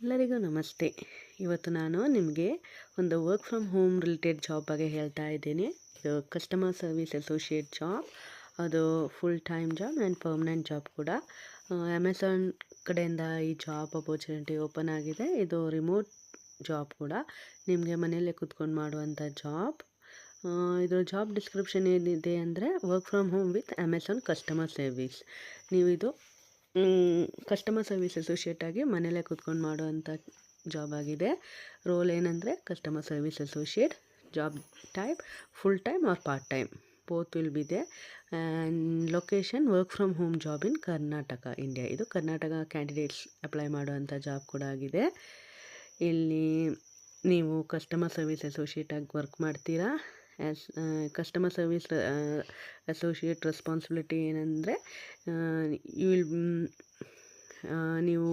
ಎಲ್ಲರಿಗೂ ನಮಸ್ತೆ. ಇವತ್ತು ನಾನು ನಿಮಗೆ ಒಂದು work from home related job ಬಗ್ಗೆ ಹೇಳ್ತಾ ಇದ್ದೀನಿ. ಇದು ಕಸ್ಟಮರ್ ಸರ್ವಿಸ್ ಅಸೋಸಿಯೇಟ್ ಜಾಬ್. ಅದು full time job and permanent job ಕೂಡ. ಅಮೆಝಾನ್ ಕಡೆಯಿಂದ ಈ ಜಾಬ್ ಅಪರ್ಚುನಿಟಿ ಓಪನ್ ಆಗಿದೆ. ಇದು ರಿಮೋಟ್ ಜಾಬ್ ಕೂಡ, ನಿಮಗೆ ಮನೆಯಲ್ಲೇ ಕೂತ್ಕೊಂಡು ಮಾಡುವಂಥ ಜಾಬ್. ಇದರ ಜಾಬ್ ಡಿಸ್ಕ್ರಿಪ್ಷನ್ ಏನಿದೆ ಅಂದರೆ work from home with Amazon customer service. ನೀವು ಇದು ಕಸ್ಟಮರ್ ಸರ್ವಿಸ್ ಅಸೋಸಿಯೇಟ್ ಆಗಿ ಮನೇಲೇ ಕೂತ್ಕೊಂಡು ಮಾಡುವಂಥ ಜಾಬ್ ಆಗಿದೆ. ರೋಲ್ ಏನಂದರೆ customer service associate. Job type full time or part time both will be there. And location work from home job in Karnataka, India. ಇದು Karnataka candidates apply ಮಾಡುವಂಥ ಜಾಬ್ ಕೂಡ ಆಗಿದೆ. ಇಲ್ಲಿ ನೀವು ಕಸ್ಟಮರ್ ಸರ್ವಿಸ್ ಅಸೋಸಿಯೇಟ್ ಆಗಿ ವರ್ಕ್ ಮಾಡ್ತೀರಾ. As customer service associate responsibility ಏನಂದರೆ ನೀವು